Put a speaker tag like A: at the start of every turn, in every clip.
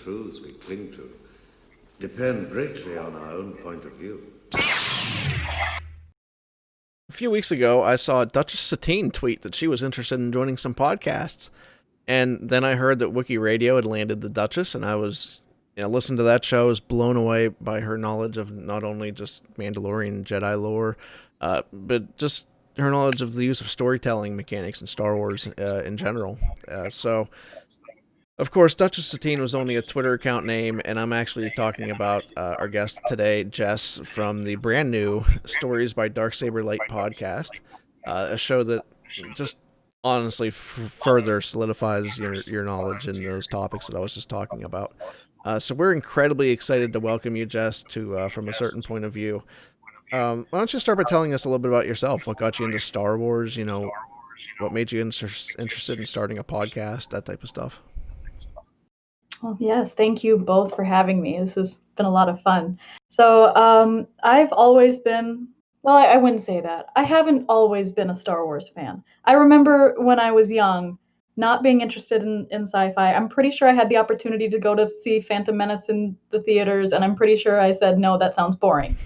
A: truths we cling to depend greatly on our own point of view.
B: A few weeks ago, I saw Duchess Satine tweet that she was interested in joining some podcasts. And then I heard that Wiki Radio had landed the Duchess, and I was, listened to that show. I was blown away by her knowledge of not only just Mandalorian Jedi lore, but just her knowledge of the use of storytelling mechanics in Star Wars in general. So, of course, Duchess Satine was only a Twitter account name, and I'm actually talking about our guest today, Jess, from the brand new Stories by Darksaber Light podcast, a show that just honestly further solidifies your knowledge in those topics that I was just talking about. So we're incredibly excited to welcome you, Jess, to From a Certain Point of View. Why don't you start by telling us a little bit about yourself? What got you into Star Wars? What made you interested in starting a podcast? That type of stuff.
C: Well, yes, thank you both for having me. This has been a lot of fun. So, I've always been, well, I wouldn't say that. I haven't always been a Star Wars fan. I remember when I was young, not being interested in sci-fi. I'm pretty sure I had the opportunity to go to see Phantom Menace in the theaters, and I'm pretty sure I said, no, that sounds boring.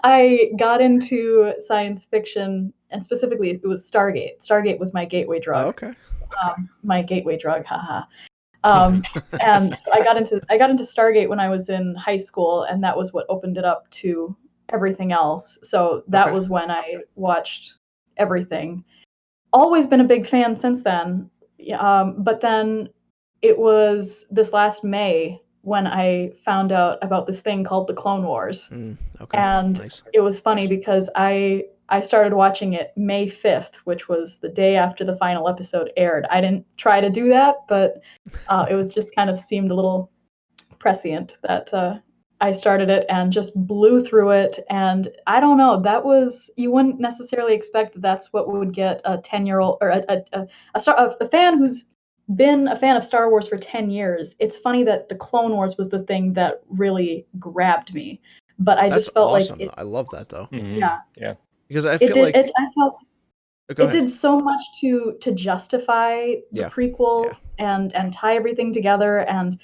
C: I got into science fiction, and specifically it was Stargate. Stargate was my gateway drug.
B: Oh, okay.
C: My gateway drug, haha. And I got into Stargate when I was in high school, and that was what opened it up to everything else. So that was when I watched everything. Always been a big fan since then. But then it was this last May when I found out about this thing called the Clone Wars.
B: Okay.
C: And
B: nice.
C: It was funny because I started watching it May 5th, which was the day after the final episode aired. I didn't try to do that, but it was just kind of seemed a little prescient that I started it and just blew through it. And I don't know, you wouldn't necessarily expect that's what would get a 10-year-old or a fan who's been a fan of Star Wars for 10 years. It's funny that the Clone Wars was the thing that really grabbed me. But I just felt
B: awesome.
C: like
B: I love that though.
D: Mm-hmm. Yeah.
B: Because I feel like
C: I felt it did so much to justify the prequels and tie everything together. And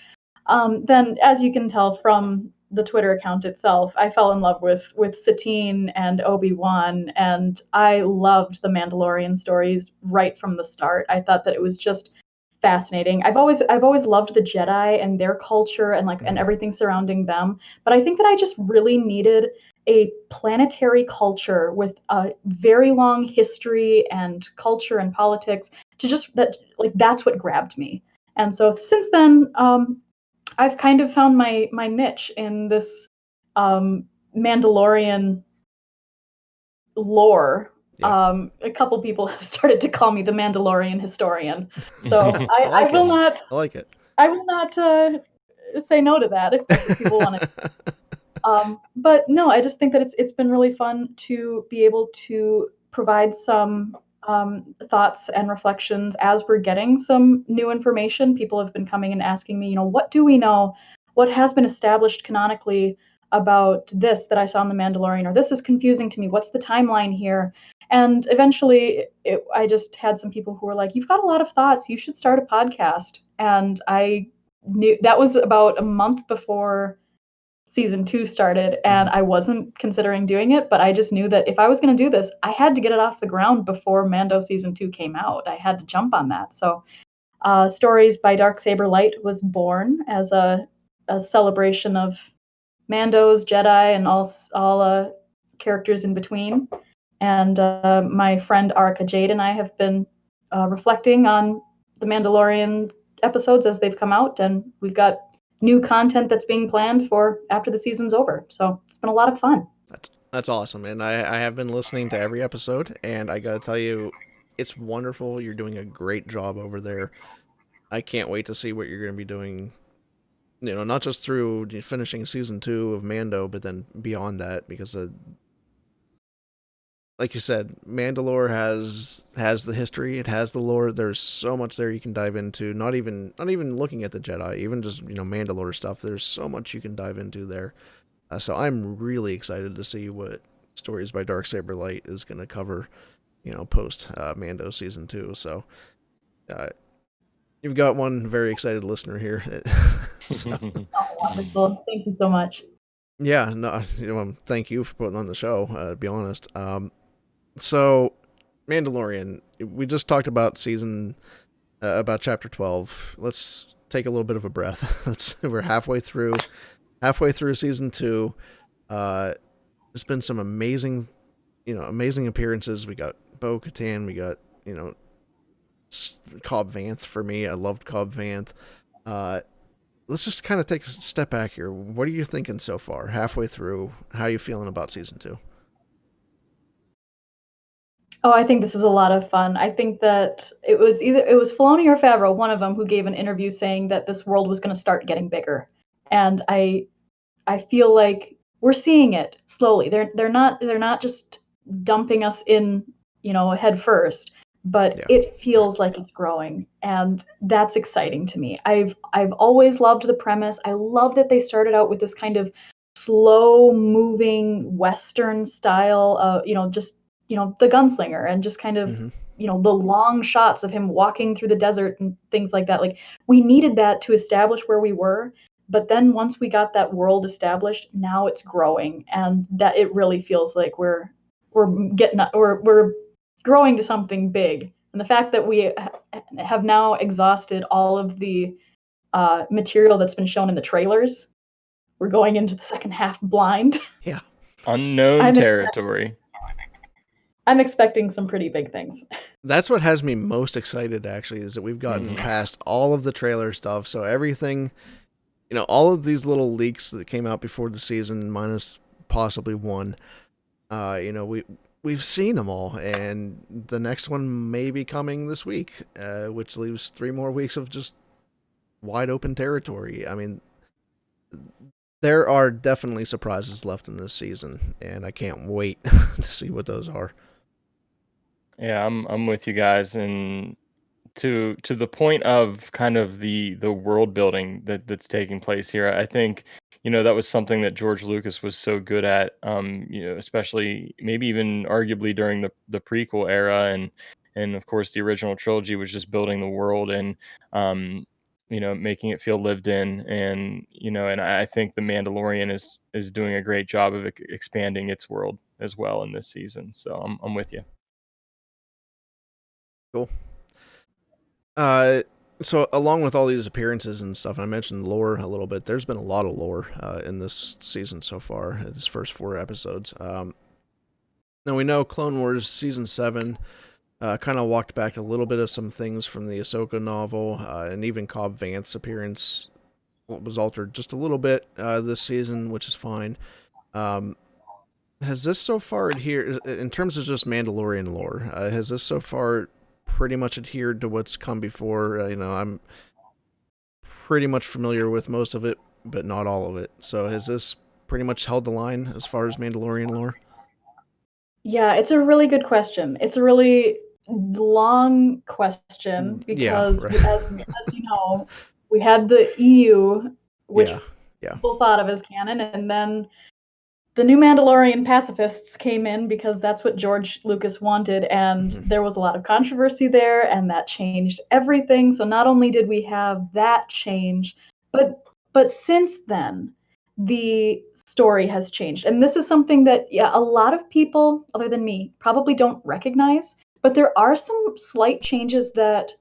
C: then, as you can tell from the Twitter account itself, I fell in love with Satine and Obi-Wan, and I loved the Mandalorian stories right from the start. I thought that it was just fascinating. I've always loved the Jedi and their culture and and everything surrounding them, but I think that I just really needed a planetary culture with a very long history and culture and politics to that's what grabbed me. And so since then, I've kind of found my niche in this Mandalorian lore. A couple people have started to call me the Mandalorian historian, so I will not.
B: I like it.
C: I will not say no to that if people want to. But no, I just think that it's been really fun to be able to provide some thoughts and reflections as we're getting some new information. People have been coming and asking me, what do we know? What has been established canonically about this that I saw in The Mandalorian? Or this is confusing to me. What's the timeline here? And eventually, I just had some people who were like, you've got a lot of thoughts. You should start a podcast. And I knew that was about a month before season 2 started, and I wasn't considering doing it, but I just knew that if I was going to do this, I had to get it off the ground before Mando season 2 came out. I had to jump on that. So Stories by Darksaber Light was born as a celebration of Mandos, Jedi, and all characters in between. And my friend Arca Jade and I have been reflecting on the Mandalorian episodes as they've come out, and we've got new content that's being planned for after the season's over. So it's been a lot of fun.
B: That's awesome. And I have been listening to every episode, and I gotta tell you, it's wonderful. You're doing a great job over there. I can't wait to see what you're going to be doing, not just through finishing season 2 of Mando, but then beyond that, because like you said, Mando-Lore has the history, it has the lore. There's so much there you can dive into. Not even looking at the Jedi, even just Mando-Lore stuff. There's so much you can dive into there. So I'm really excited to see what Stories by Darksaber Light is going to cover, post Mando season 2. So You've got one very excited listener here. So,
C: Oh, wonderful. Thank you so much.
B: yeah, no, thank you for putting on the show. To be honest, so Mandalorian. We just talked about about chapter 12. Let's take a little bit of a breath. We're halfway through season 2. There's been some amazing appearances. We got Bo-Katan. We got Cobb Vanth. For me, I loved Cobb Vanth. Uh, let's just kind of take a step back here. What are you thinking so far? Halfway through, how are you feeling about season 2?
C: Oh, I think this is a lot of fun. I think that it was Filoni or Favreau, one of them, who gave an interview saying that this world was going to start getting bigger, and I feel like we're seeing it slowly. They're not just dumping us in, head first, but
B: Yeah.
C: it feels like it's growing, and that's exciting to me. I've always loved the premise. I love that they started out with this kind of slow moving Western style, just the gunslinger, and just kind of
B: Mm-hmm.
C: the long shots of him walking through the desert and things like that. Like, we needed that to establish where we were, but then once we got that world established, now it's growing, and that it really feels like we're growing to something big. And the fact that we have now exhausted all of the material that's been shown in the trailers, we're going into the second half blind.
B: Yeah.
D: Unknown
C: I'm
D: territory.
C: I'm expecting some pretty big things.
B: That's what has me most excited, actually, is that we've gotten past all of the trailer stuff. So everything, all of these little leaks that came out before the season, minus possibly one, we've seen them all, and the next one may be coming this week, which leaves 3 more weeks of just wide open territory. I mean, there are definitely surprises left in this season, and I can't wait to see what those are.
D: Yeah, I'm with you guys, and to the point of kind of the world building that's taking place here. I think that was something that George Lucas was so good at. Especially maybe even arguably during the prequel era, and of course the original trilogy was just building the world and making it feel lived in, and I think the Mandalorian is doing a great job of expanding its world as well in this season. So I'm with you.
B: Cool. So along with all these appearances and stuff, and I mentioned lore a little bit. There's been a lot of lore in this season so far. This first 4 episodes. Now we know Clone Wars season 7 kind of walked back a little bit of some things from the Ahsoka novel, and even Cobb Vanth's appearance was altered just a little bit this season, which is fine. Has this so far adhered, in terms of just Mandalorian lore, has this so far pretty much adhered to what's come before? I'm pretty much familiar with most of it, but not all of it. So has this pretty much held the line as far as Mandalorian lore?
C: Yeah, it's a really good question. It's a really long question
B: Yeah,
C: because,
B: right.
C: as you know, we had the EU, which
B: Yeah.
C: people thought of as canon, and then the new Mandalorian pacifists came in because that's what George Lucas wanted, and there was a lot of controversy there, and that changed everything. So not only did we have that change, but since then, the story has changed. And this is something that, yeah, a lot of people, other than me, probably don't recognize, but there are some slight changes that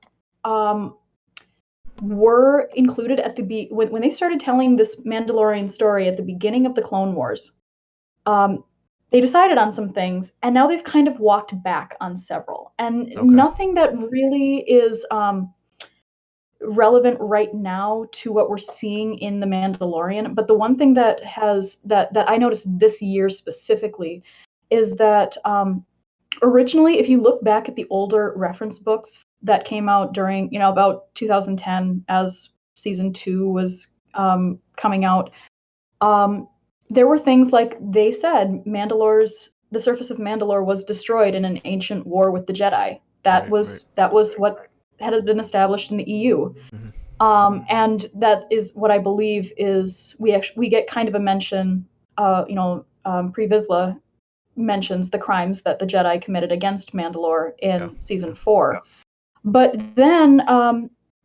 C: were included at when they started telling this Mandalorian story at the beginning of the Clone Wars. They decided on some things, and now they've kind of walked back on several, and nothing that really is relevant right now to what we're seeing in the Mandalorian. But the one thing that I noticed this year specifically is that originally, if you look back at the older reference books that came out during about 2010, as season 2 was coming out, there were things like they said the surface of Mandalore was destroyed in an ancient war with the Jedi. That was what had been established in the EU. And that is what I believe is we get kind of a mention. Pre Vizsla mentions the crimes that the Jedi committed against Mandalore in season 4. But then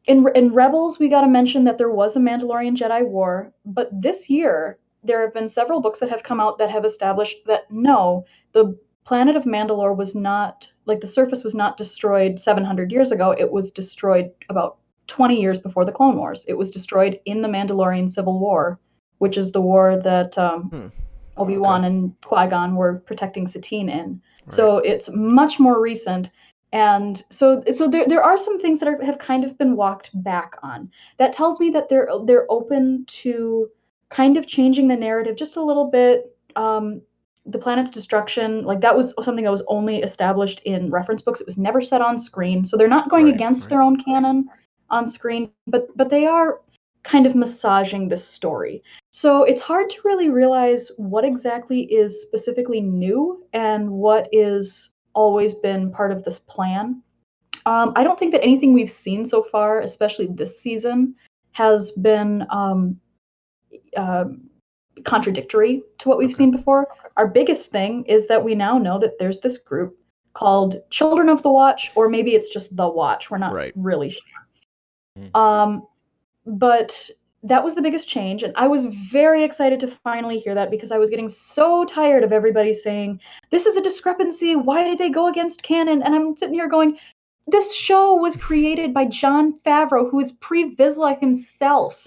C: in Rebels, we got to mention that there was a Mandalorian Jedi War, but this year there have been several books that have come out that have established that no, the planet of Mandalore was not, like, the surface was not destroyed 700 years ago. It was destroyed about 20 years before the Clone Wars. It was destroyed in the Mandalorian Civil War, which is the war that Obi-Wan and Qui-Gon were protecting Satine in.
B: Right.
C: So it's much more recent. And so there are some things that have kind of been walked back on. That tells me that they're open to kind of changing the narrative just a little bit. The planet's destruction, like, that was something that was only established in reference books. It was never said on screen. So they're not going against their own canon on screen, but they are kind of massaging this story. So it's hard to really realize what exactly is specifically new and what is always been part of this plan. I don't think that anything we've seen so far, especially this season, has been contradictory to what we've seen before. Our biggest thing is that we now know that there's this group called Children of the Watch, or maybe it's just the Watch. We're not really sure. But that was the biggest change, and I was very excited to finally hear that, because I was getting so tired of everybody saying, this is a discrepancy, why did they go against canon? And I'm sitting here going, this show was created by Jon Favreau, who is Pre-Vizsla himself,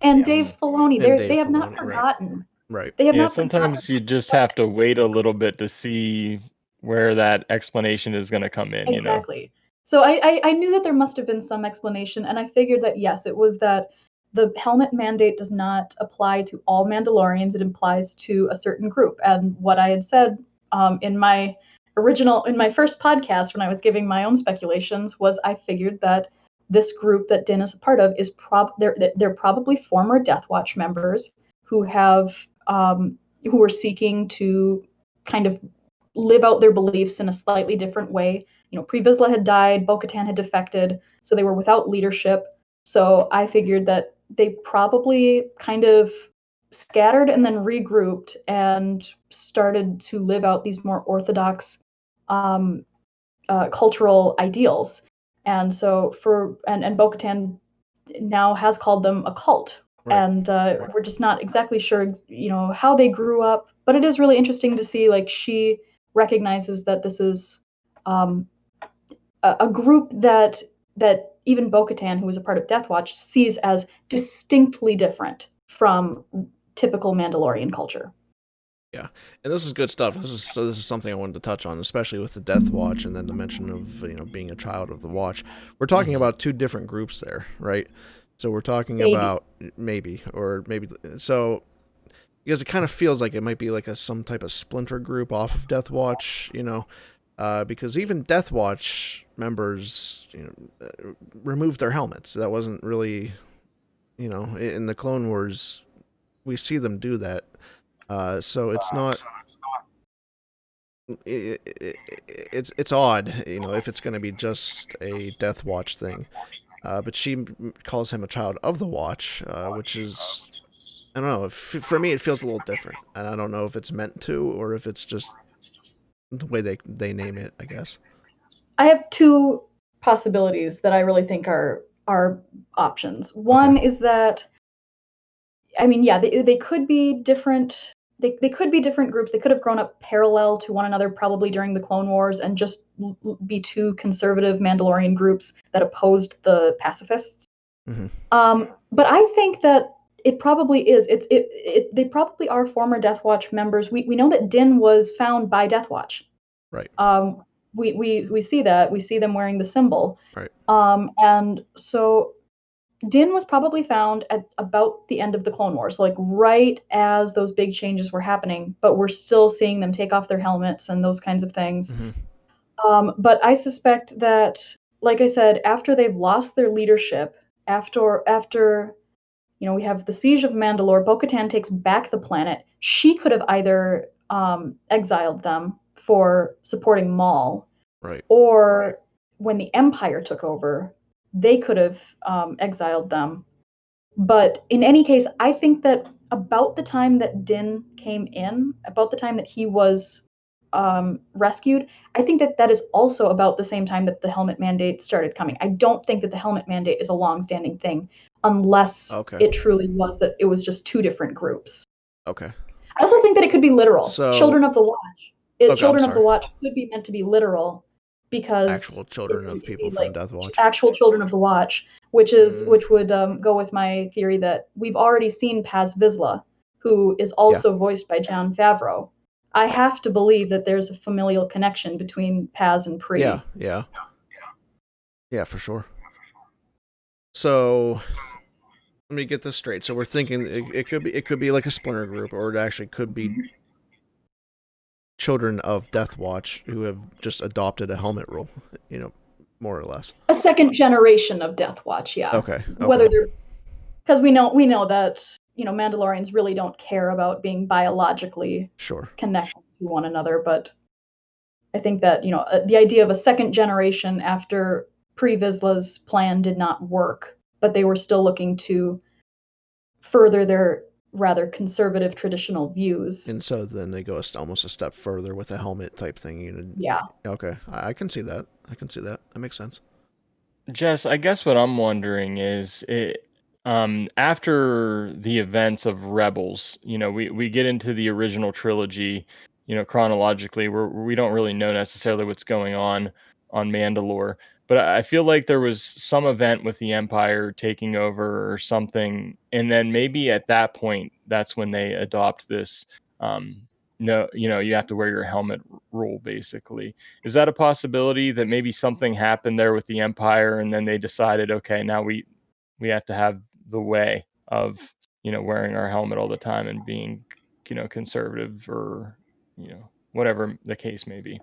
C: and Dave Filoni. They have not forgotten.
B: Right.
C: They have not
D: sometimes
C: forgotten.
D: you just have to wait a little bit to see where that explanation is going to come in,
C: Exactly. So I knew that there must have been some explanation, and I figured that, yes, it was that the helmet mandate does not apply to all Mandalorians. It applies to a certain group. And what I had said in my first podcast, when I was giving my own speculations, was I figured that this group that Din is a part of is they're probably former Death Watch members who have who are seeking to kind of live out their beliefs in a slightly different way. Pre-Vizsla had died, Bo-Katan had defected, so they were without leadership. So I figured that they probably kind of scattered and then regrouped and started to live out these more orthodox cultural ideals. And so and Bo-Katan now has called them a cult. And we're just not exactly sure, how they grew up. But it is really interesting to see, like, she recognizes that this is a group that even Bo-Katan, who was a part of Death Watch, sees as distinctly different from typical Mandalorian culture.
B: Yeah, and this is good stuff. This is something I wanted to touch on, especially with the Death Watch, and then the mention of being a child of the Watch. We're talking about two different groups there, right? So we're talking about maybe so, because it kind of feels like it might be like some type of splinter group off of Death Watch, because even Death Watch members, removed their helmets. That wasn't really, in the Clone Wars, we see them do that. So it's not. It's odd, if it's going to be just a Death Watch thing. But she calls him a child of the Watch, which is, I don't know. For me, it feels a little different, and I don't know if it's meant to or if it's just the way they name it, I guess.
C: I have two possibilities that I really think are options. One is that, I mean, yeah, they could be different. They could be different groups. They could have grown up parallel to one another, probably during the Clone Wars, and just be two conservative Mandalorian groups that opposed the pacifists. But I think that it probably is. They probably are former Death Watch members. We know that Din was found by Death Watch.
B: Right.
C: We see that. We see them wearing the symbol.
B: Right.
C: And so Din was probably found at about the end of the Clone Wars, like right as those big changes were happening, but we're still seeing them take off their helmets and those kinds of things. But I suspect that, like I said, after they've lost their leadership, after we have the siege of Mandalore, Bo-Katan takes back the planet. She could have either exiled them for supporting Maul,
B: right,
C: or when the Empire took over, they could have exiled them. But in any case, I think that about the time that Din came in, about the time that he was rescued. I think that is also about the same time that the helmet mandate started coming. I don't think that the helmet mandate is a long-standing thing, unless it truly was that it was just two different groups.
B: Okay.
C: I also think that it could be literal.
B: So,
C: Children of the Watch.
B: Okay,
C: Children of the Watch could be meant to be literal because
B: actual children of people
C: like
B: from Death Watch.
C: actual children of the Watch, which would go with my theory that we've already seen Paz Vizsla, who is also voiced by Jon Favreau. I have to believe that there's a familial connection between Paz and Pre.
B: Yeah, for sure. So let me get this straight. So we're thinking it could be like a splinter group, or it actually could be children of Death Watch who have just adopted a helmet rule, more or less.
C: A second generation of Death Watch, yeah.
B: Okay.
C: Whether they're, because we know that Mandalorians really don't care about being biologically connected to one another, but I think that the idea of a second generation after Pre Vizsla's plan did not work, but they were still looking to further their rather conservative traditional views.
B: And so then they go almost a step further with a helmet type thing.
C: Yeah.
B: Okay, I can see that. That makes sense.
D: Jess, I guess what I'm wondering is, after the events of Rebels, we get into the original trilogy, chronologically, where we don't really know necessarily what's going on Mandalore. But I feel like there was some event with the Empire taking over or something, and then maybe at that point, that's when they adopt this. No, you have to wear your helmet rule, basically. Is that a possibility that maybe something happened there with the Empire, and then they decided, okay, now we have to have the way of wearing our helmet all the time and being conservative, or whatever the case may be?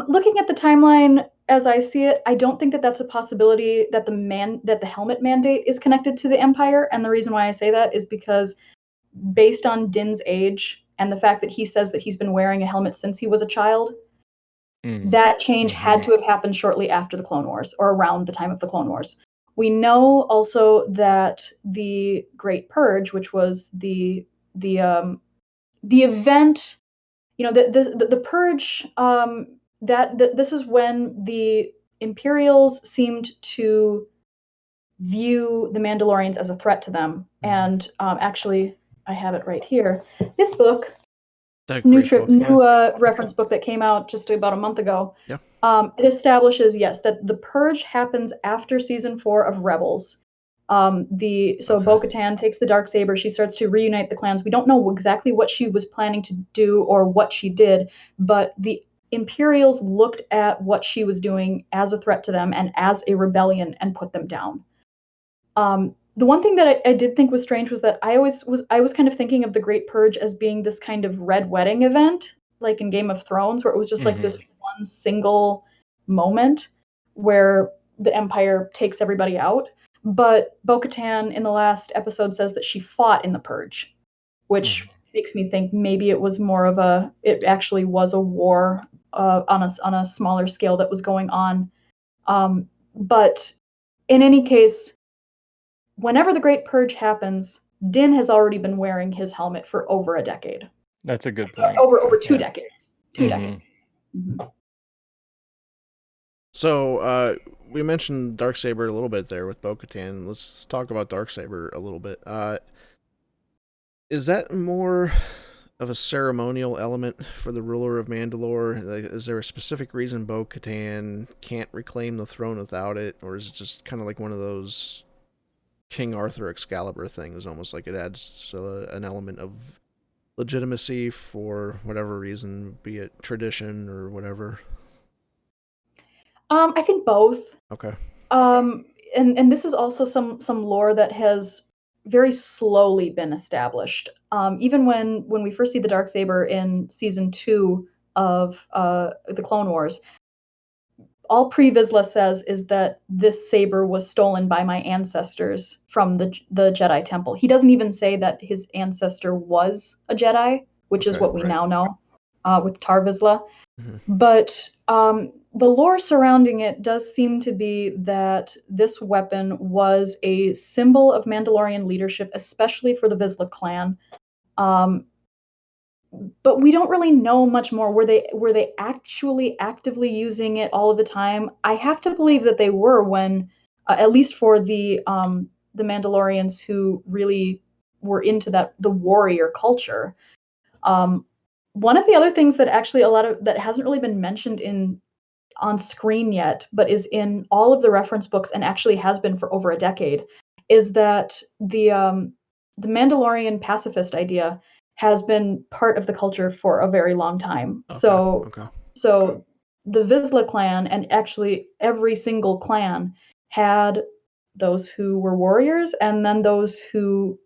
C: Looking at the timeline as I see it, I don't think that that's a possibility that the helmet mandate is connected to the Empire. And the reason why I say that is because based on Din's age and the fact that he says that he's been wearing a helmet since he was a child, that change had to have happened shortly after the Clone Wars, or around the time of the Clone Wars. We know also that the Great Purge, which was the event, the Purge, this is when the Imperials seemed to view the Mandalorians as a threat to them. And actually, I have it right here. This book, new reference book that came out just about a month ago.
B: Yeah.
C: It establishes, yes, that the Purge happens after season 4 of Rebels. Bo-Katan takes the Darksaber. She starts to reunite the clans. We don't know exactly what she was planning to do or what she did, but the Imperials looked at what she was doing as a threat to them and as a rebellion and put them down. The one thing that I did think was strange was that I was kind of thinking of the Great Purge as being this kind of Red Wedding event, like in Game of Thrones, where it was just like this one single moment where the Empire takes everybody out. But Bo-Katan in the last episode says that she fought in the Purge, which makes me think maybe it actually was a war on a smaller scale that was going on. But in any case, whenever the Great Purge happens, Din has already been wearing his helmet for over a decade.
D: That's a good point.
C: Over 2 decades. 2 decades.
B: So we mentioned Darksaber a little bit there with Bo-Katan. Let's talk about Darksaber a little bit. Is that more of a ceremonial element for the ruler of Mandalore? Like, is there a specific reason Bo-Katan can't reclaim the throne without it, or is it just kind of like one of those King Arthur Excalibur things, almost like it adds an element of legitimacy for whatever reason, be it tradition or whatever?
C: I think both.
B: Okay.
C: And this is also some lore that has very slowly been established. Even when we first see the Darksaber in season 2 of the Clone Wars, all Pre Vizsla says is that this saber was stolen by my ancestors from the Jedi Temple. He doesn't even say that his ancestor was a Jedi, which is what we now know with Tar Vizsla. But the lore surrounding it does seem to be that this weapon was a symbol of Mandalorian leadership, especially for the Vizsla clan. but we don't really know much more. Were they actually actively using it all of the time? I have to believe that they were when, at least for the Mandalorians who really were into the warrior culture. One of the other things that actually that hasn't really been mentioned on screen yet, but is in all of the reference books and actually has been for over a decade, is that the Mandalorian pacifist idea has been part of the culture for a very long time.
B: Okay.
C: So the Vizsla clan, and actually every single clan, had those who were warriors and then those who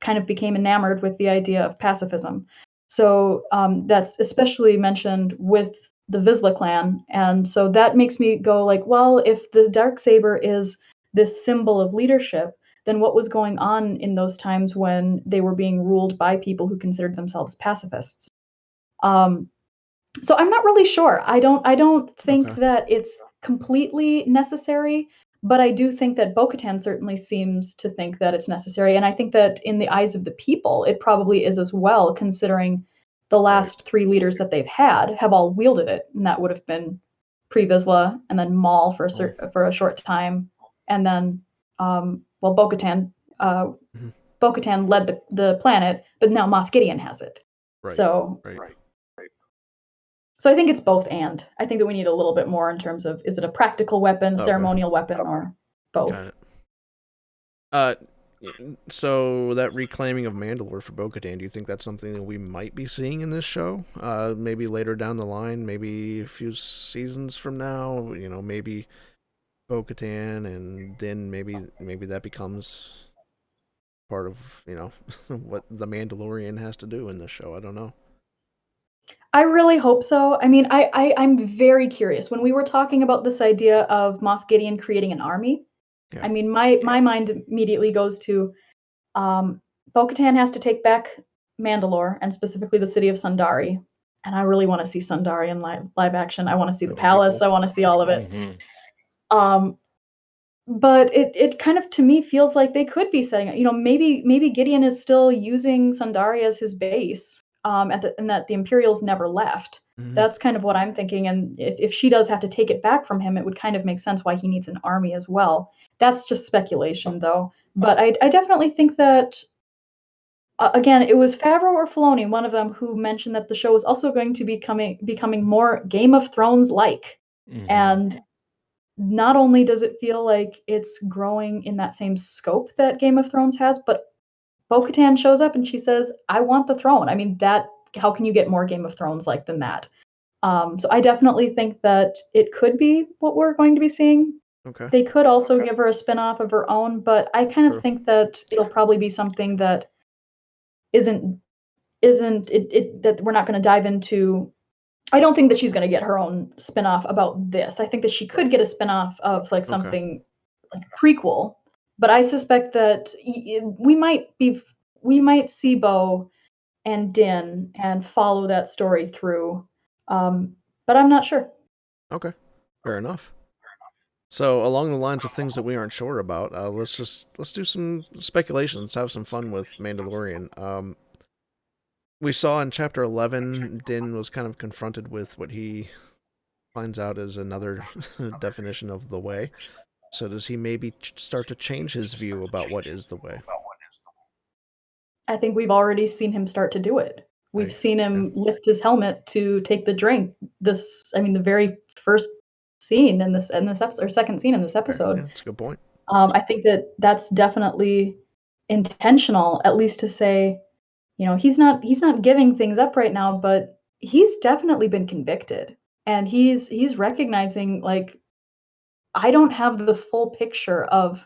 C: kind of became enamored with the idea of pacifism. So that's especially mentioned with the Vizsla clan. And so that makes me go like, well, if the Darksaber is this symbol of leadership, then what was going on in those times when they were being ruled by people who considered themselves pacifists? So I'm not really sure. I don't think that it's completely necessary, but I do think that Bo-Katan certainly seems to think that it's necessary, and I think that in the eyes of the people, it probably is as well, considering the last three leaders that they've had have all wielded it, and that would have been Pre-Vizsla, and then Maul for a short time, and then well, Bo-Katan Bo-Katan led the planet, but now Moff Gideon has it.
B: Right.
C: So
B: Right.
C: So I think it's both and. I think that we need a little bit more in terms of, is it a practical weapon, a ceremonial weapon, or both?
B: Got it. So that reclaiming of Mandalore for Bo-Katan, do you think that's something that we might be seeing in this show? Maybe later down the line, maybe a few seasons from now, maybe Bo-Katan, and then maybe that becomes part of, what the Mandalorian has to do in this show. I don't know.
C: I really hope so. I mean, I'm very curious. When we were talking about this idea of Moff Gideon creating an army,
B: Yeah.
C: I mean, my mind immediately goes to Bo-Katan has to take back Mandalore, and specifically the city of Sundari. And I really want to see Sundari in live action. I want to see the palace.
B: Cool.
C: I want to see all of it.
D: Mm-hmm.
C: But it kind of, to me, feels like they could be setting it. Maybe Gideon is still using Sundari as his base, and that the Imperials never left.
B: Mm-hmm.
C: That's kind of what I'm thinking. And if she does have to take it back from him, it would kind of make sense why he needs an army as well. That's just speculation, though. But I definitely think that, again, it was Favreau or Filoni, one of them, who mentioned that the show is also going to be becoming more Game of Thrones like.
D: Mm-hmm.
C: And not only does it feel like it's growing in that same scope that Game of Thrones has, but Bo-Katan shows up and she says, "I want the throne." I mean, how can you get more Game of Thrones like than that? So I definitely think that it could be what we're going to be seeing.
B: Okay.
C: They could also give her a spin-off of her own, but I kind of
B: True.
C: think that it'll probably be something that isn't that we're not going to dive into. I don't think that she's going to get her own spin-off about this. I think that she could get a spin-off of like something like a prequel, but I suspect that we might see Bo and Din and follow that story through. But I'm not sure.
B: Okay. Fair enough. So along the lines of things that we aren't sure about, let's do some speculation. Let's have some fun with Mandalorian. We saw in chapter 11, Din was kind of confronted with what he finds out is another definition of the way. So does he maybe start to change his view about what is the way?
C: I think we've already seen him start to do it. We've seen him lift his helmet to take the drink. The very first scene in this episode, or second scene in this episode.
B: Yeah, that's a good point.
C: I think that that's definitely intentional, at least to say, he's not giving things up right now, but he's definitely been convicted, and he's recognizing, like, I don't have the full picture of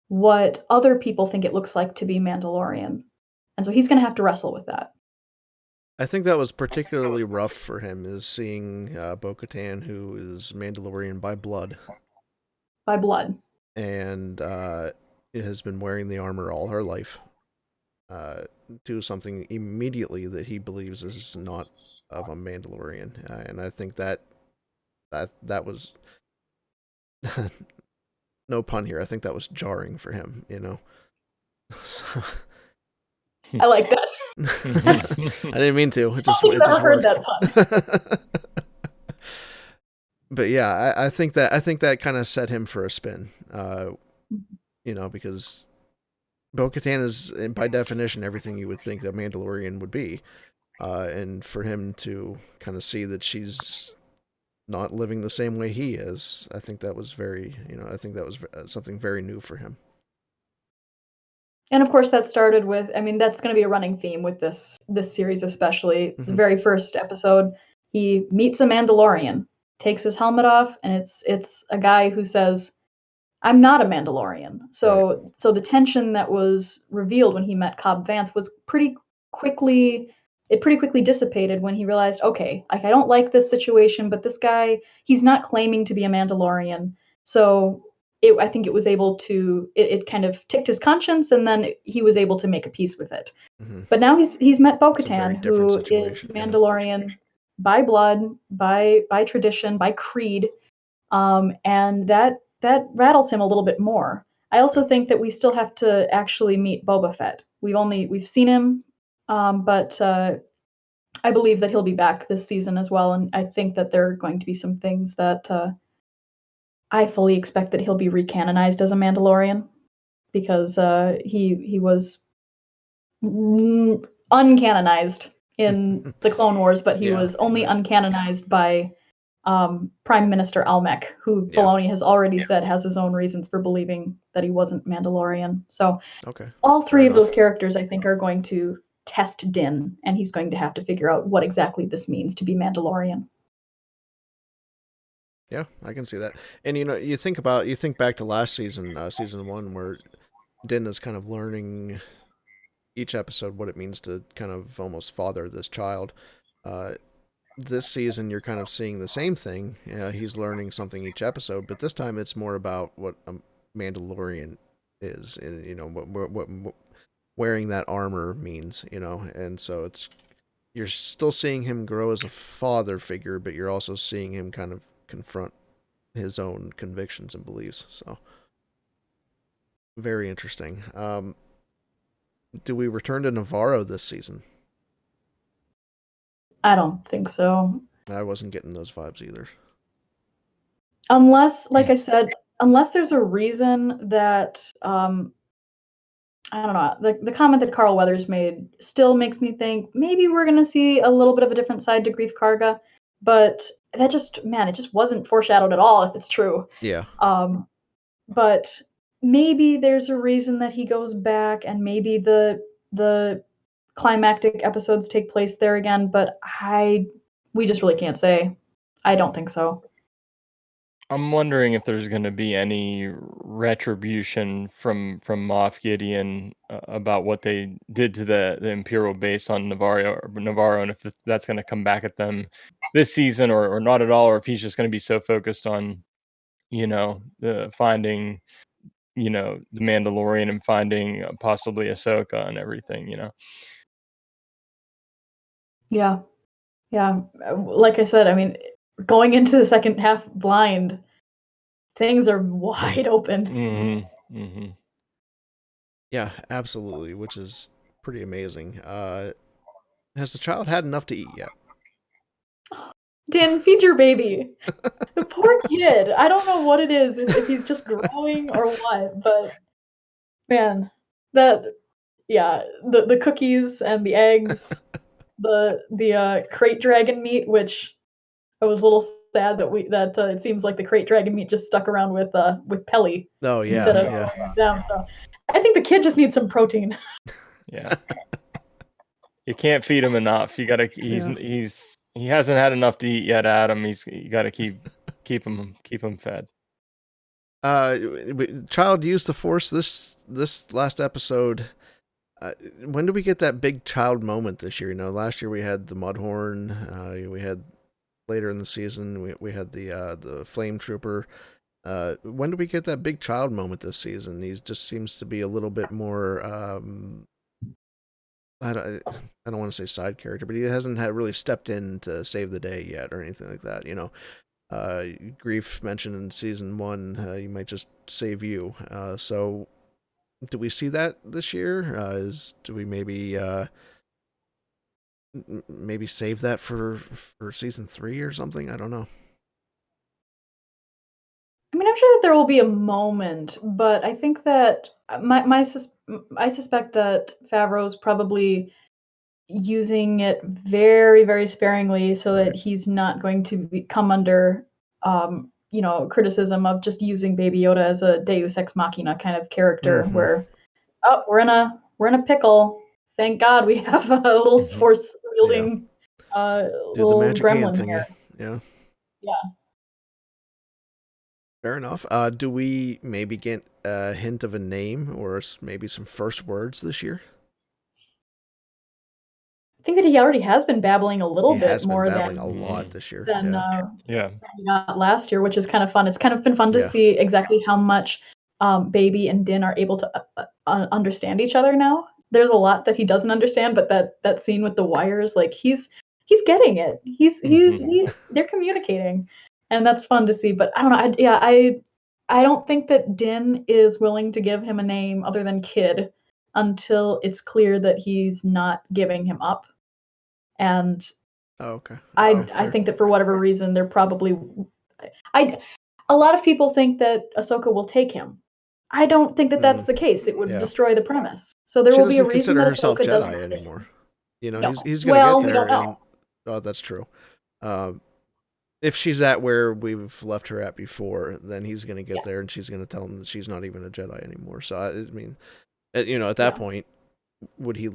C: what other people think it looks like to be Mandalorian, and so he's going to have to wrestle with that.
B: I think that was particularly rough for him, is seeing Bo-Katan, who is Mandalorian by blood.
C: By blood.
B: And has been wearing the armor all her life. Do something immediately that he believes is not of a Mandalorian. And I think that was... no pun here. I think that was jarring for him, So...
C: I like that.
B: I didn't mean to.
C: I don't think
B: It
C: I've
B: just
C: ever heard
B: worked.
C: that pun.
B: But yeah, I think that kind of set him for a spin. Because Bo-Katan is, by definition, everything you would think a Mandalorian would be, and for him to kind of see that she's not living the same way he is, I think that was something very new for him.
C: And of course, that started with. I mean, that's going to be a running theme with this series, especially the very first episode. He meets a Mandalorian, takes his helmet off, and it's a guy who says, "I'm not a Mandalorian." So the tension that was revealed when he met Cobb Vanth was pretty quickly. It pretty quickly dissipated when he realized, okay, like I don't like this situation, but this guy, he's not claiming to be a Mandalorian. So I think it was able to, it kind of ticked his conscience, and then he was able to make a peace with it.
B: Mm-hmm.
C: But now he's met
B: It's a very
C: Bo-Katan,
B: different
C: who is
B: situation,
C: Mandalorian by blood, by tradition, by creed, and that rattles him a little bit more. I also think that we still have to actually meet Boba Fett. We've seen him, but I believe that he'll be back this season as well, and I think that there are going to be some things that I fully expect that he'll be recanonized as a Mandalorian, because he was uncanonized in the Clone Wars, but he was only uncanonized by Prime Minister Almec, who Filoni has already said has his own reasons for believing that he wasn't Mandalorian. So all three of those characters, I think, are going to test Din, and he's going to have to figure out what exactly this means to be Mandalorian.
B: Yeah, I can see that. And you think back to last season, season 1, where Din is kind of learning each episode what it means to kind of almost father this child. This season, you're kind of seeing the same thing. He's learning something each episode, but this time it's more about what a Mandalorian is, and what wearing that armor means, and so you're still seeing him grow as a father figure, but you're also seeing him kind of confront his own convictions and beliefs. So very interesting. Do we return to Navarro this season?
C: I don't think so.
B: I wasn't getting those vibes either.
C: Unless, like I said, unless there's a reason that I don't know, the comment that Carl Weathers made still makes me think maybe we're gonna see a little bit of a different side to Grief Karga, but it just wasn't foreshadowed at all if it's true.
B: Yeah.
C: But maybe there's a reason that he goes back, and maybe the climactic episodes take place there again, but we just really can't say. I don't think so.
D: I'm wondering if there's going to be any retribution from Moff Gideon about what they did to the Imperial base on Navarro, and if that's going to come back at them this season or not at all, or if he's just going to be so focused on finding the Mandalorian and finding possibly Ahsoka and everything.
C: Yeah. Like I said, I mean, going into the second half blind, things are wide open.
D: Mm-hmm. Mm-hmm.
B: Yeah, absolutely, which is pretty amazing. Has the child had enough to eat yet?
C: Dan, feed your baby. The poor kid. I don't know what it is, if he's just growing or what, but man, the cookies and the eggs, the crate dragon meat, which I was a little sad that it seems like the crate dragon meat just stuck around with Pelly instead of them. So I think the kid just needs some protein.
D: Yeah. You can't feed him enough. You gotta. He hasn't had enough to eat yet, Adam. You gotta keep him fed.
B: Child used the Force this last episode. When do we get that big child moment this year? Last year we had the Mudhorn. We had later in the season we had the Flame Trooper. When do we get that big child moment this season? He just seems to be a little bit more. I don't want to say side character, but he hasn't really stepped in to save the day yet or anything like that. Grief mentioned in season 1, he might just save you. So do we see that this year? Do we maybe maybe save that for season 3 or something. I don't know.
C: I mean, I'm sure that there will be a moment, but I think that I suspect that Favreau's probably using it very, very sparingly so that
B: Right.
C: he's not going to come under, criticism of just using Baby Yoda as a Deus Ex Machina kind of character,
B: Mhm.
C: where we're in a pickle. Thank God we have a little force wielding
B: Do the
C: little
B: magic hand
C: gremlin
B: thingy.
C: here.
B: Yeah.
C: Yeah.
B: Fair enough. Do we maybe get a hint of a name or maybe some first words this year?
C: I think that he already has been babbling a little
B: He
C: bit
B: has been
C: more
B: babbling a lot this year.
C: than
D: Yeah.
C: we got last year, which is kind of fun. It's kind of been fun to
B: Yeah.
C: see exactly how much Baby and Din are able to understand each other now. There's a lot that he doesn't understand, but that scene with the wires, like he's getting it. They're communicating, and that's fun to see. But I don't know. I don't think that Din is willing to give him a name other than Kid until it's clear that he's not giving him up. And
B: Oh, okay.
C: I think that for whatever reason, they're probably a lot of people think that Ahsoka will take him. I don't think that that's the case. It would destroy the premise. So there
B: She
C: will be a
B: doesn't
C: reason
B: consider
C: that
B: herself
C: Ahsoka doesn't
B: Jedi
C: take him.
B: anymore. You know,
C: No.
B: he's gonna
C: Well,
B: get
C: we
B: there,
C: don't know.
B: and oh, that's true. If she's at where we've left her at before, then he's gonna get there, and she's gonna tell him that she's not even a Jedi anymore. So I mean, at that point, would he?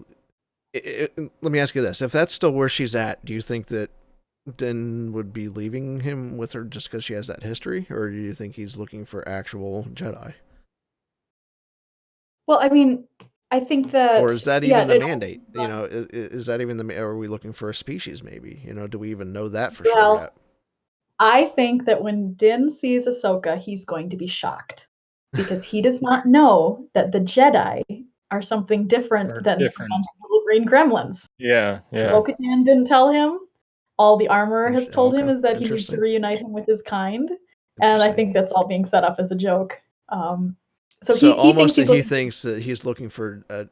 B: Let me ask you this: if that's still where she's at, do you think that Din would be leaving him with her just because she has that history, or do you think he's looking for actual Jedi?
C: Well, I mean, I think that
B: Or is that even the mandate? You know, is that even the? Are we looking for a species? Maybe, you know, do we even know that for sure yet?
C: I think that when Din sees Ahsoka, he's going to be shocked because he does not know that the Jedi are something different than the little green gremlins.
D: Yeah.
C: Bo-Katan didn't tell him. All the armor has told him is that he needs to
B: Interesting.
C: reunite him with his kind, and I think that's all being set up as a joke. So
B: he thinks that he's looking for a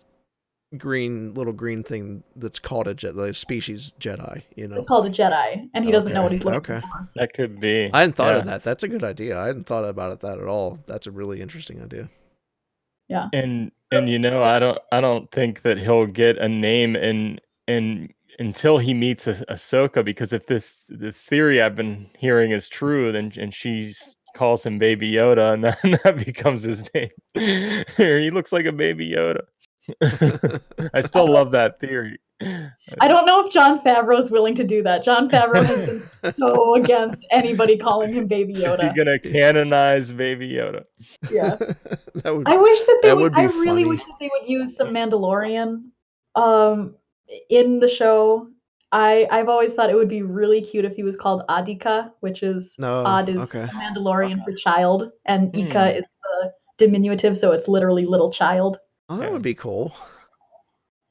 B: little green thing that's called a Jedi, species Jedi. You know,
C: it's called a Jedi, and he doesn't know what he's looking for.
D: That could be.
B: I hadn't thought of that. That's a good idea. I hadn't thought about that at all. That's a really interesting idea.
C: Yeah.
D: And you know, I don't think that he'll get a name until he meets Ahsoka, because if this theory I've been hearing is true, then and she calls him Baby Yoda, and that becomes his name. He looks like a Baby Yoda. I still love that theory.
C: I don't know if Jon Favreau is willing to do that. Jon Favreau has been so against anybody calling him Baby Yoda.
D: Is he gonna canonize Baby Yoda?
C: Yeah. I wish that they would. I really
B: funny.
C: wish that they would use some Mandalorian in the show. I've always thought it would be really cute if he was called Adika, which is Ad is Mandalorian for child, and Ika is the diminutive, so it's literally little child.
B: Oh, that would be cool.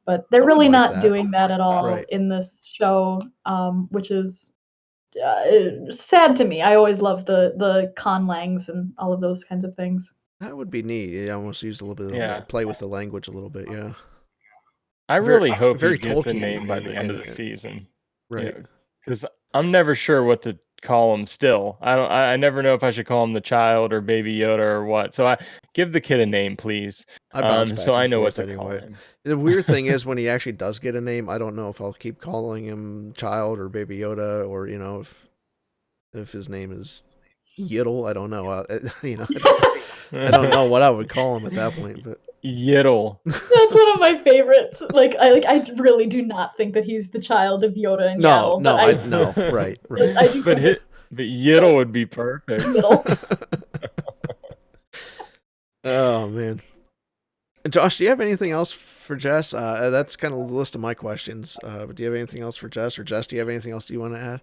C: But they're really not doing that at all in this show, which is sad to me. I always love the conlangs and all of those kinds of things.
B: That would be neat. You almost use a little bit of play with the language a little bit, yeah.
D: I really hope he gets
B: Tolkien
D: a name by the end of the season.
B: Right.
D: Because I'm never sure what to call him still. I never know if I should call him the child or Baby Yoda or what. So I give the kid a name, please.
B: I bounce back
D: so
B: and
D: I know
B: forth
D: what to
B: anyway.
D: call him.
B: The weird thing is when he actually does get a name, I don't know if I'll keep calling him child or Baby Yoda, or you know, if his name is Yiddle. I don't know. I don't know what I would call him at that point, but
D: Yiddle.
C: That's one of my favorites. I really do not think that he's the child of Yoda and Yaddle.
B: No, right.
D: But Yiddle would be perfect.
B: Oh man, Josh, do you have anything else for Jess? That's kind of the list of my questions. But do you have anything else for Jess, or Jess, do you have anything else you want to add?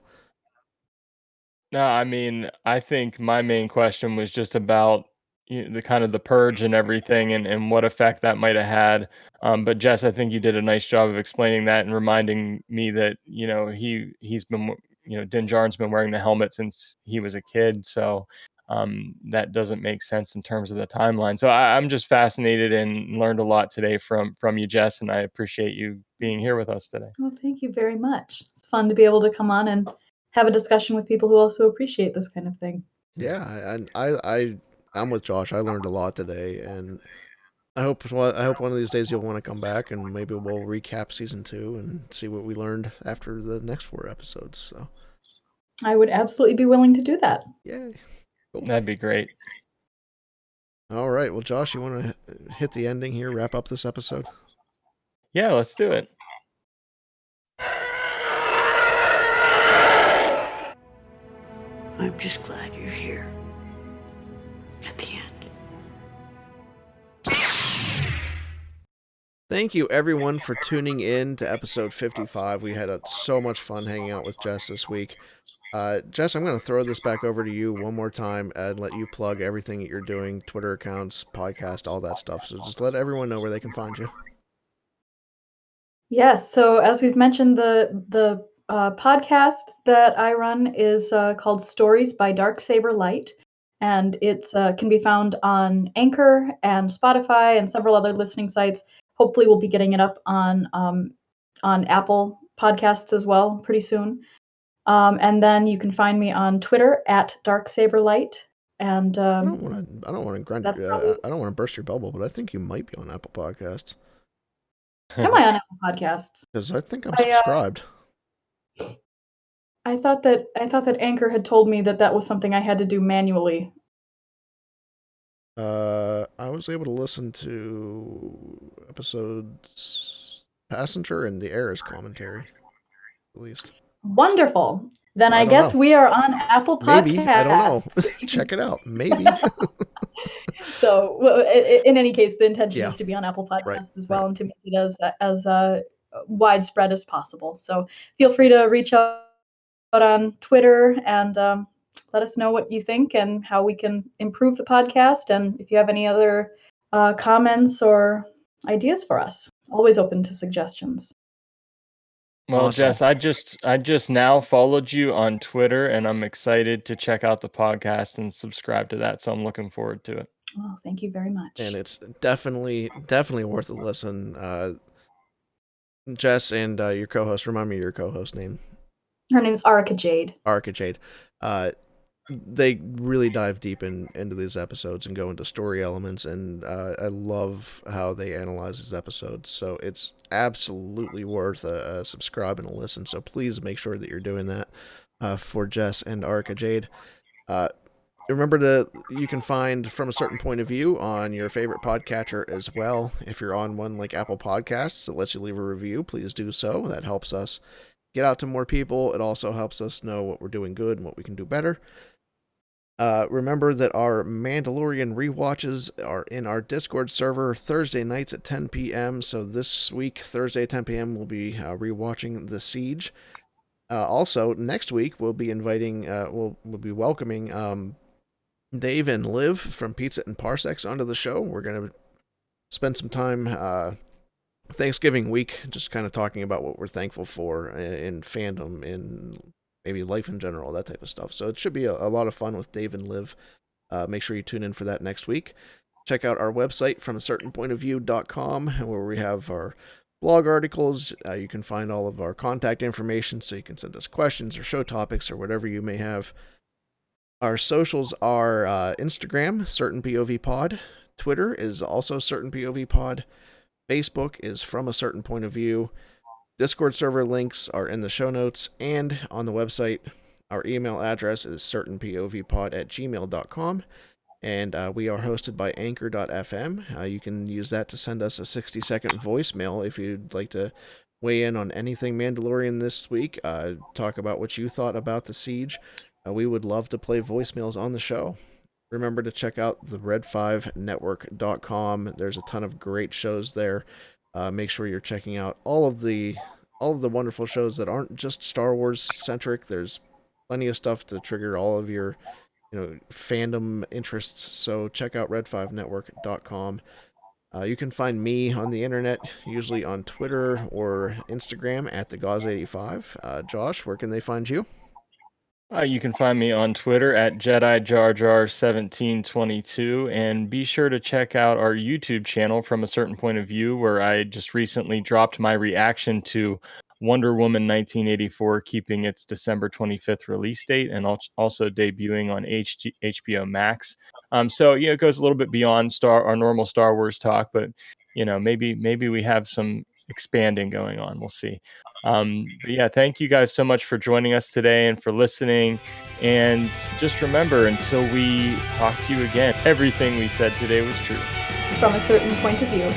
D: No, I mean, I think my main question was just about the kind of the purge and everything, and what effect that might have had. But Jess, I think you did a nice job of explaining that and reminding me that he's been Din Djarin's been wearing the helmet since he was a kid. So that doesn't make sense in terms of the timeline. So I'm just fascinated and learned a lot today from you, Jess, and I appreciate you being here with us today.
C: Well, thank you very much. It's fun to be able to come on and have a discussion with people who also appreciate this kind of thing.
B: Yeah, and I'm with Josh. I learned a lot today, and I hope one of these days you'll want to come back and maybe we'll recap season 2 and see what we learned after the next 4 episodes. So
C: I would absolutely be willing to do that.
B: yay, cool.
D: That'd be great.
B: All right, well, Josh, you want to hit the ending here, wrap up this episode?
D: Yeah, let's do it.
E: I'm just glad you're here. At the end.
B: Thank you, everyone, for tuning in to episode 55. We had so much fun hanging out with Jess this week. Jess, I'm going to throw this back over to you one more time and let you plug everything that you're doing, Twitter accounts, podcast, all that stuff. So just let everyone know where they can find you.
C: Yes, so as we've mentioned, the podcast that I run is called Stories by Darksaber Light, and it can be found on Anchor and Spotify and several other listening sites. Hopefully, we'll be getting it up on Apple Podcasts as well pretty soon. And then you can find me on Twitter at Darksaber Light. And
B: I don't want to burst your bubble, but I think you might be on Apple Podcasts.
C: Am I on Apple Podcasts?
B: Because I think I'm subscribed.
C: I thought that Anchor had told me that was something I had to do manually.
B: I was able to listen to episodes Passenger and the Air's commentary, at least.
C: Wonderful. Then
B: I
C: I guess
B: know.
C: we are on Apple Podcasts.
B: Maybe. I don't know. Check it out. Maybe.
C: So, in any case, the intention
B: Yeah.
C: is to be on Apple Podcasts
B: Right,
C: as well,
B: right.
C: and to make it as widespread as possible. So, feel free to reach out on Twitter and let us know what you think and how we can improve the podcast. And if you have any other comments or ideas for us, always open to suggestions.
D: Well,
B: Awesome.
D: Jess, I just now followed you on Twitter, and I'm excited to check out the podcast and subscribe to that. So I'm looking forward to it.
C: Oh, thank you very much.
B: And it's definitely worth a listen. Jess and your co-host, remind me of your co-host name.
C: Her name is Arca Jade.
B: Arca Jade. They really dive deep into these episodes and go into story elements, and I love how they analyze these episodes. So it's absolutely worth a subscribe and a listen. So please make sure that you're doing that for Jess and Arca Jade. Remember you can find From a Certain Point of View on your favorite podcatcher as well. If you're on one like Apple Podcasts that lets you leave a review, please do so. That helps us get out to more people. It also helps us know what we're doing good and what we can do better. Remember that our Mandalorian rewatches are in our Discord server Thursday nights at 10 p.m. So this week, Thursday at 10 p.m., we'll be rewatching The Siege. Also, next week, we'll be inviting, we'll be welcoming Dave and Liv from Pizza and Parsecs onto the show. We're going to spend some time Thanksgiving week just kind of talking about what we're thankful for in fandom, in maybe life in general, that type of stuff. So it should be a lot of fun with Dave and Liv. Make sure you tune in for that next week. Check out our website, FromACertainPointOfView.com, where we have our blog articles. You can find all of our contact information, so you can send us questions or show topics or whatever you may have. Our socials are Instagram, Certain POV Pod. Twitter is also Certain POV Pod. Facebook is From a Certain Point of View. Discord server links are in the show notes and on the website. Our email address is certainpovpod@gmail.com, and we are hosted by anchor.fm. You can use that to send us a 60-second voicemail if you'd like to weigh in on anything Mandalorian this week. Talk about what you thought about the siege. We would love to play voicemails on the show. Remember to check out the red5network.com. There's a ton of great shows there. Make sure you're checking out all of the wonderful shows that aren't just Star Wars centric. There's plenty of stuff to trigger all of your fandom interests. So check out red5network.com. You can find me on the internet, usually on Twitter or Instagram at the Gauze85. Josh, where can they find you?
D: You can find me on Twitter at JediJarJar1722, and be sure to check out our YouTube channel From a Certain Point of View, where I just recently dropped my reaction to Wonder Woman 1984, keeping its December 25th release date, and also debuting on HBO Max. So it goes a little bit beyond our normal Star Wars talk, but maybe we have some expanding going on. We'll see. But yeah, thank you guys so much for joining us today and for listening. And just remember, until we talk to you again, everything we said today was true.
C: From a certain point of view.